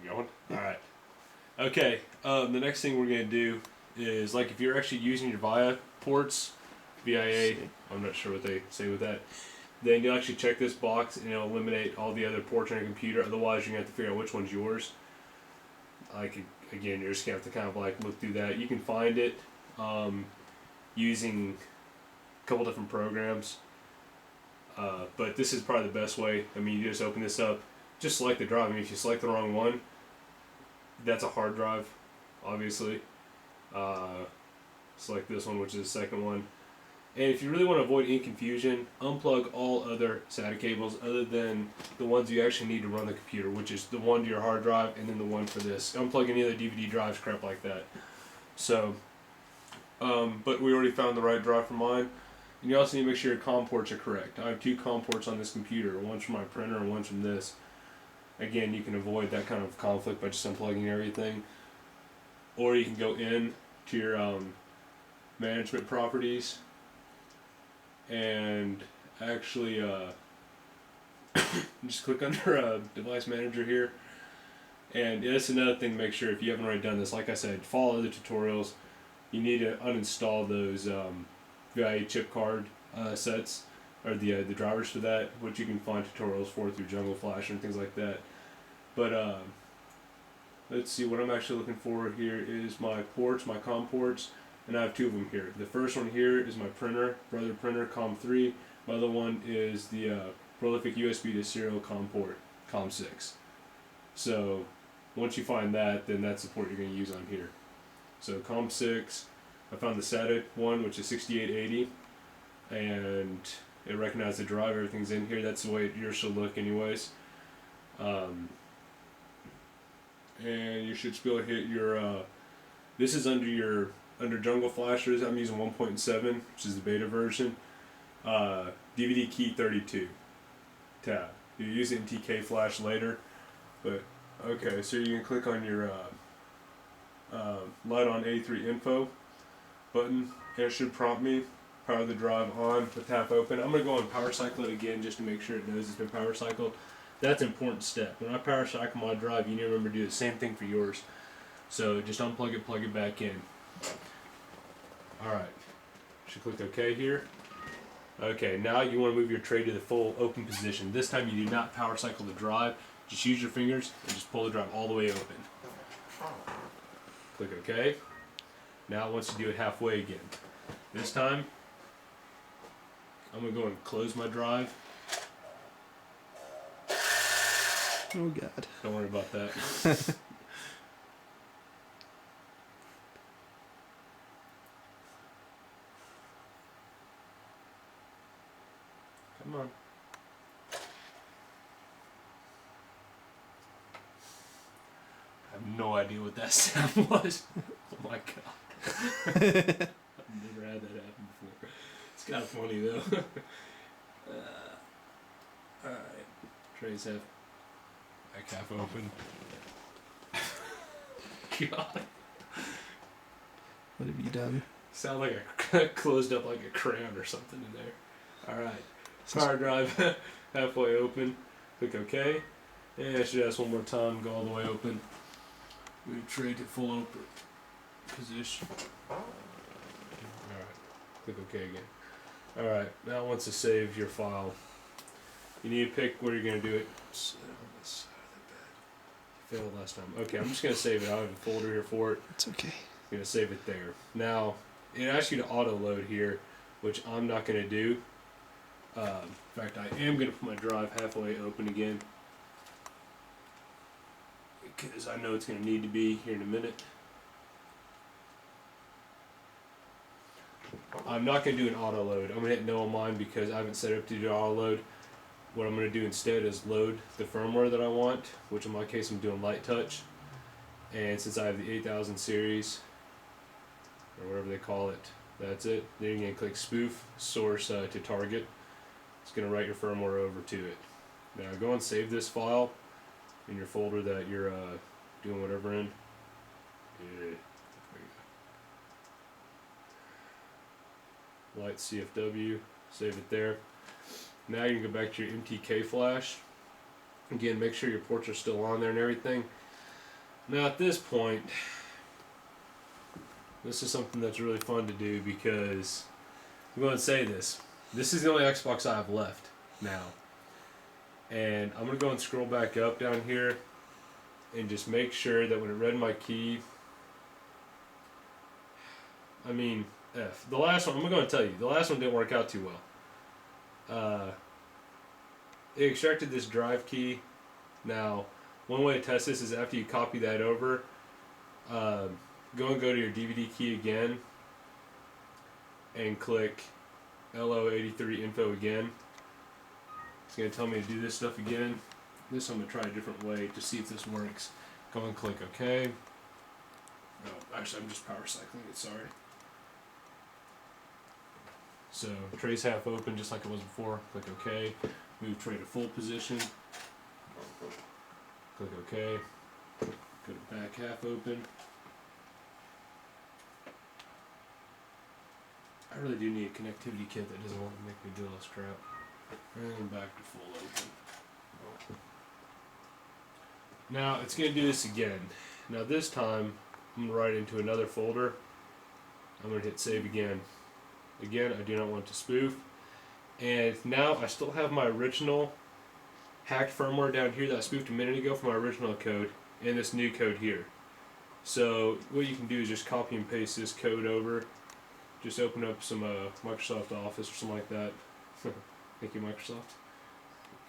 You going? Alright. Okay, the next thing we're going to do is, like, if you're actually using your VIA ports, VIA, I'm not sure what they say with that, then you'll actually check this box and it'll eliminate all the other ports on your computer. Otherwise, you're going to have to figure out which one's yours. Like, again, you're just going to have to kind of, like, look through that. You can find it using a couple different programs. But this is probably the best way. I mean, you just open this up, just select the drive. I mean, if you select the wrong one, that's a hard drive, obviously. Select this one, which is the second one. And if you really want to avoid any confusion, unplug all other SATA cables other than the ones you actually need to run the computer, which is the one to your hard drive and then the one for this. Unplug any other DVD drives, crap like that. So, but we already found the right drive for mine. And you also need to make sure your COM ports are correct. I have 2 COM ports on this computer, one's from my printer and one's from this. Again, you can avoid that kind of conflict by just unplugging everything. Or you can go in to your management properties and actually just click under device manager here. And that's another thing to make sure if you haven't already done this. Like I said, follow the tutorials. You need to uninstall those VIA chip card sets, or the drivers for that, which you can find tutorials for through Jungle Flash and things like that. But let's see, what I'm actually looking for here is my ports, my COM ports, and I have 2 of them here. The first one here is my printer, brother printer, COM3. My other one is the prolific USB to serial COM port, COM6. So once you find that, then that's the port you're going to use on here. So COM6, I found the SATA one, which is 6880, and it recognized the drive, everything's in here. That's the way yours should look anyways. And you should be able to hit your, this is under Jungle Flashers. I'm using 1.7, which is the beta version. DVD key 32 tab. You use it in TK Flash later, but okay, so you can click on your LiteOnLTMod info button, and it should prompt me power the drive on with tap open. I'm going to go and power cycle it again just to make sure it knows it's been power cycled. That's an important step. When I power cycle my drive, you need to remember to do the same thing for yours. So just unplug it, plug it back in. Alright, should click OK here. Okay, now you want to move your tray to the full open position. This time you do not power cycle the drive. Just use your fingers and just pull the drive all the way open. Click OK. Now once you do it halfway again. This time, I'm going to go and close my drive. Oh God. Don't worry about that. Come on. I have no idea what that sound was. Oh my God. I've never had that happen before. It's kind of funny though. Alright. Trays have half open. God. What have you done? Sound like I closed up like a crayon or something in there. Alright. Power drive halfway open. Click OK. And I should ask one more time. Go all the way open. We trade to full open position. Alright. Click OK again. Alright. Now it wants to save your file. You need to pick where you're going to do it. Sit on this side of the bed. You failed last time. Okay, I'm just going to save it. I have a folder here for it. It's okay. I'm going to save it there. Now, it asks you to auto load here, which I'm not going to do. In fact, I am going to put my drive halfway open again, because I know it's going to need to be here in a minute. I'm not going to do an auto load. I'm going to hit no on mine because I haven't set it up to do auto load. What I'm going to do instead is load the firmware that I want, which in my case I'm doing Light Touch. And since I have the 8000 series, or whatever they call it, that's it. Then you're going to click spoof source to target. It's going to write your firmware over to it. Now go and save this file in your folder that you're doing whatever in. Yeah. Light CFW, save it there. Now you can go back to your MTK flash. Again, make sure your ports are still on there and everything. Now at this point, this is something that's really fun to do because I'm going to say this. This is the only Xbox I have left now. And I'm going to go and scroll back up down here and just make sure that when it read my key, I mean, F. The last one, I'm going to tell you, the last one didn't work out too well. It extracted this drive key. Now, one way to test this is after you copy that over, go to your DVD key again and click LO83 info again. It's going to tell me to do this stuff again. This I'm going to try a different way to see if this works. Go and click OK. Oh, actually, I'm just power cycling it, sorry. So, trace half open just like it was before. Click OK. Move tray to full position. Click OK. Go to back half open. I really do need a connectivity kit that doesn't want to make me do all this crap. And back to full open. Now it's going to do this again. Now this time I'm going to write into another folder. I'm going to hit save again. Again, I do not want to spoof. And now I still have my original hacked firmware down here that I spoofed a minute ago from my original code and this new code here. So what you can do is just copy and paste this code over. Just open up some Microsoft Office or something like that. Thank you, Microsoft.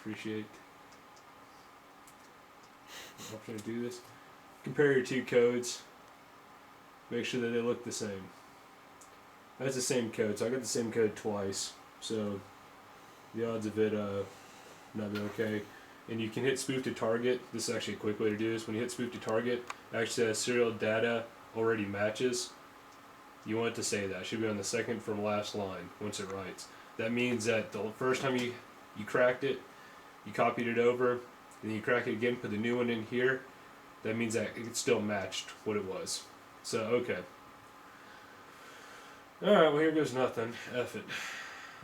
Appreciate the option to do this. Compare your two codes. Make sure that they look the same. That's the same code, so I got the same code twice. So the odds of it not being okay. And you can hit spoof to target. This is actually a quick way to do this. When you hit spoof to target, it actually says serial data already matches. You want it to say that. It should be on the second from last line once it writes. That means that the first time you cracked it, you copied it over, and then you crack it again, put the new one in here. That means that it still matched what it was. So, okay. Alright, well here goes nothing. F it.